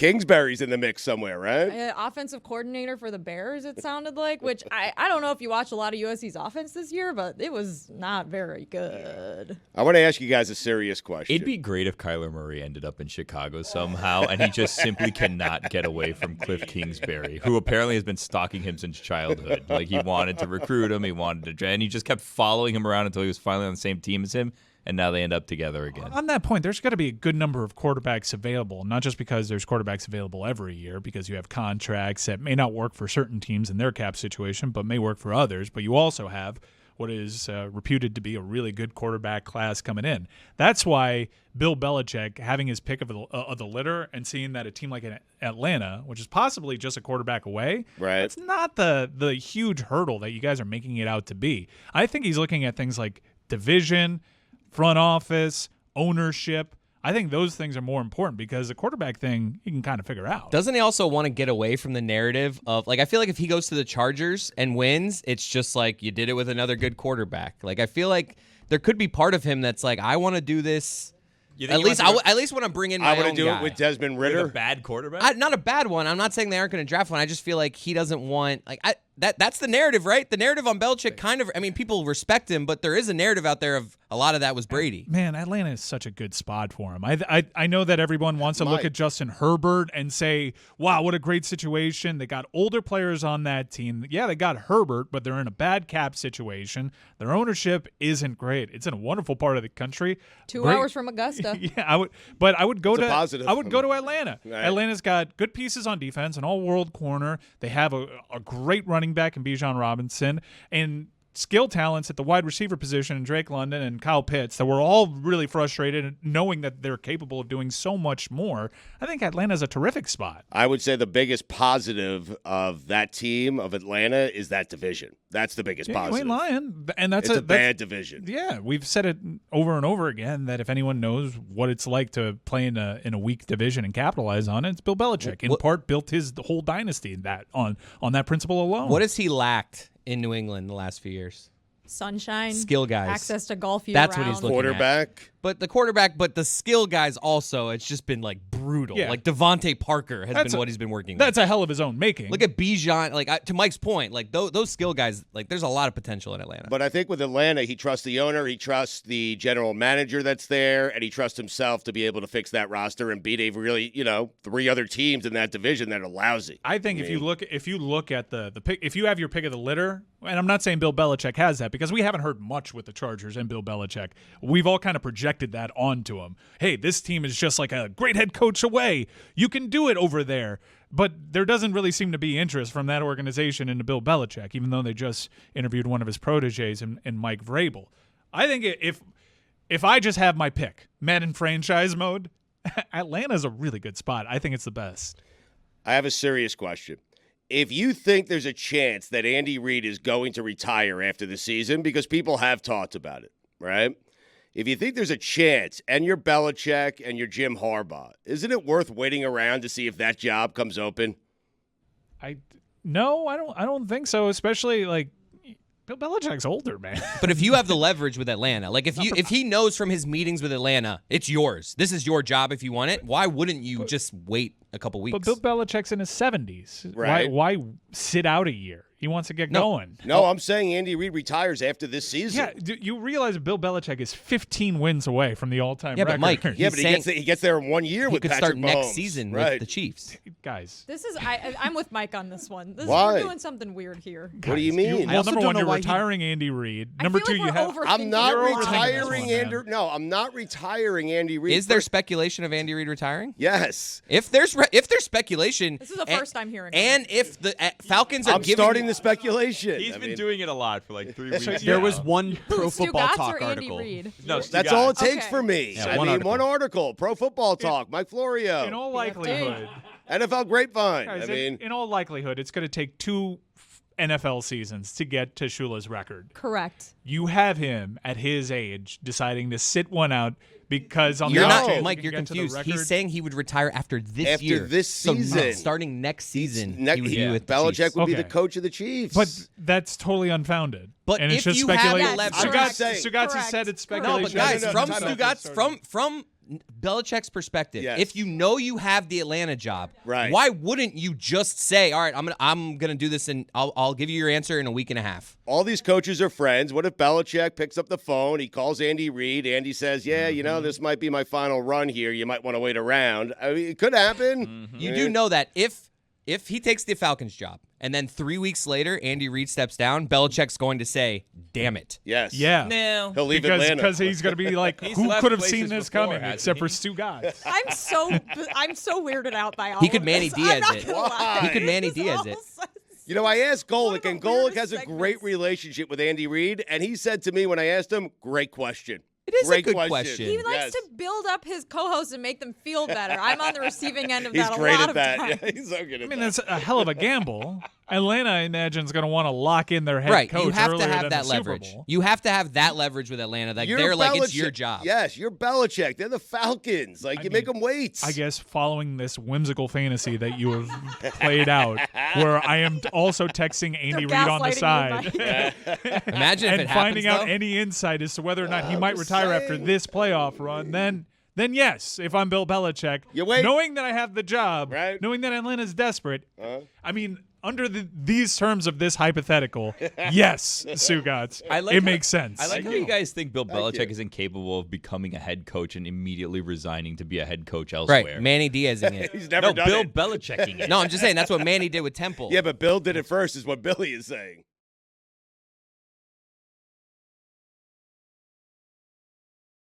Kingsbury's in the mix somewhere, right? Offensive coordinator for the Bears, it sounded like, which I don't know if you watched a lot of USC's offense this year, but it was not very good. I want to ask you guys a serious question. It'd be great if Kyler Murray ended up in Chicago somehow, and he just simply cannot get away from Cliff Kingsbury, who apparently has been stalking him since childhood. Like, he wanted to recruit him, and he just kept following him around until he was finally on the same team as him. And now they end up together again. On that point, there's got to be a good number of quarterbacks available, not just because there's quarterbacks available every year, because you have contracts that may not work for certain teams in their cap situation, but may work for others. But you also have what is reputed to be a really good quarterback class coming in. That's why Bill Belichick, having his pick of the litter and seeing that a team like Atlanta, which is possibly just a quarterback away, right? It's not the huge hurdle that you guys are making it out to be. I think he's looking at things like division, front office, ownership. I think those things are more important because the quarterback thing you can kind of figure out. Doesn't he also want to get away from the narrative of, like, I feel like if he goes to the Chargers and wins, it's just like you did it with another good quarterback. Like, I feel like there could be part of him that's like, I want to do this. At least want to bring in my own guy. I want to do it with Desmond Ridder. With a bad quarterback? Not a bad one. I'm not saying they aren't going to draft one. I just feel like he doesn't want that's the narrative, right? The narrative on Belichick kind of, I mean, people respect him, but there is a narrative out there of a lot of that was Brady. Man, Atlanta is such a good spot for him. I know that everyone wants to look at Justin Herbert and say, wow, what a great situation. They got older players on that team. Yeah, they got Herbert, but they're in a bad cap situation. Their ownership isn't great. It's in a wonderful part of the country. 2 hours from Augusta. Yeah, I would go to Atlanta. Right. Atlanta's got good pieces on defense, an all-world corner. They have a great running back in Bijan Robinson, and skill talents at the wide receiver position in Drake London and Kyle Pitts that we're all really frustrated knowing that they're capable of doing so much more. I think Atlanta's a terrific spot. I would say the biggest positive of that team of Atlanta is that division. That's the biggest positive. You ain't lying. And it's a bad division. Yeah, we've said it over and over again that if anyone knows what it's like to play in a weak division and capitalize on it, it's Bill Belichick. In part, built his whole dynasty on that principle alone. What has he lacked in New England the last few years? Sunshine. Skill guys. Access to golf year That's round. what he's looking Quarterback. at. But the quarterback, but the skill guys also, it's just been like brutal. Yeah. Like Devontae Parker has been what he's been working with. That's a hell of his own making. Look at Bijan. Like, to Mike's point, like those skill guys, like there's a lot of potential in Atlanta. But I think with Atlanta, he trusts the owner, he trusts the general manager that's there, and he trusts himself to be able to fix that roster and beat a really, 3 other teams in that division that are lousy. I think if you look at the pick, if you have your pick of the litter, and I'm not saying Bill Belichick has that because we haven't heard much with the Chargers and Bill Belichick. We've all kind of projected that onto him. Hey, this team is just like a great head coach away. You can do it over there. But there doesn't really seem to be interest from that organization into Bill Belichick, even though they just interviewed one of his proteges in Mike Vrabel. I think if I just have my pick, Madden franchise mode, Atlanta's a really good spot. I think it's the best. I have a serious question. If you think there's a chance that Andy Reid is going to retire after the season, because people have talked about it, right? If you think there's a chance, and you're Belichick and you're Jim Harbaugh, isn't it worth waiting around to see if that job comes open? No, I don't think so. Especially like Bill Belichick's older, man. But if you have the leverage with Atlanta, like if he knows from his meetings with Atlanta, it's yours. This is your job if you want it. Why wouldn't you just wait a couple weeks? But Bill Belichick's in his 70s. Right. Why sit out a year? He wants to get going. No, I'm saying Andy Reid retires after this season. Yeah, you realize Bill Belichick is 15 wins away from the all-time record. But Mike, but he gets there in 1 year with Patrick Mahomes. He could start next season with the Chiefs. Guys. This is I'm with Mike on this one. Why? We're doing something weird here. What do you mean? Well, number one, you're retiring Andy Reid. Number two, you have. I'm not retiring Andy. No, I'm not retiring Andy Reid. Is there speculation of Andy Reid retiring? Yes. If there's speculation, this is the first time hearing. And if the Falcons are starting the speculation. He's been doing it a lot for like 3 weeks. There was one Pro Football Stugotz Talk or Andy article. Reid? No, that's all it takes for me. Yeah, one article. Pro Football Talk. Mike Florio. In all likelihood. NFL Grapevine. Guys, in all likelihood, it's going to take 2 NFL seasons to get to Shula's record. Correct. You have him at his age deciding to sit one out because on you're the not, chance Mike. you You're can get to the confused. record. He's saying he would retire after this year. After this season. So starting next season, he would be with the Belichick Chiefs. would be the coach of the Chiefs. But that's totally unfounded. But and if it's just you have speculation. the leverage, Stugotz said it's speculation. No, but guys, No, from time out. Stugotz, from Belichick's perspective, Yes. if you know you have the Atlanta job, Right. why wouldn't you just say, all right, I'm gonna do this and I'll give you your answer in a week and a half? All these coaches are friends. What if Belichick picks up the phone? He calls Andy Reid. Andy says, yeah, this might be my final run here. You might want to wait around. I mean, it could happen. You do know that if he takes the Falcons job and then 3 weeks later Andy Reid steps down, Belichick's going to say, damn it. Yes. Yeah. No. He'll leave Because Atlanta. he's going to be like, He's who left could have places seen this before, coming hasn't except for he? Stugotz? I'm so weirded out by all. He could of Manny this. Diaz I'm not it. gonna lie. He could Manny This Diaz all it. says- You know, I asked One of Golick, the and Golick weirdest has a segments. great relationship with Andy Reid, and he said to me when I asked him, great question. It is a Great good question. He likes Yes. to build up his co-hosts and make them feel better. I'm on the receiving end of He's that a great lot at that. of Yeah, times. he's so good at I mean, that. that's a hell of a gamble. Atlanta, I imagine, is going to want to lock in their head Right. coach You have to earlier have than that the Super leverage. Bowl. You have to have that leverage with Atlanta. Like You're they're like it's Belichick. your job. Yes, you're Belichick. They're the Falcons. Like, I you mean, make them wait. I guess following this whimsical fantasy that you have played out, where I am also texting Andy Reid on the side Imagine if and it finding happens, out though. any insight as to whether or not he might just retire after saying. this playoff run, then yes, if I'm Bill Belichick, You wait. knowing that I have the job, Right. knowing that Atlanta's desperate, I mean, under these terms of this hypothetical, yes, Stugotz, it makes sense. I like how you guys think Bill Thank Belichick you. is incapable of becoming a head coach and immediately resigning to be a head coach elsewhere. Right. Manny Diazing it. He's never No, done Bill it. Belichicking it. No, I'm just saying that's what Manny did with Temple. Yeah, but Bill did it first, is what Billy is saying.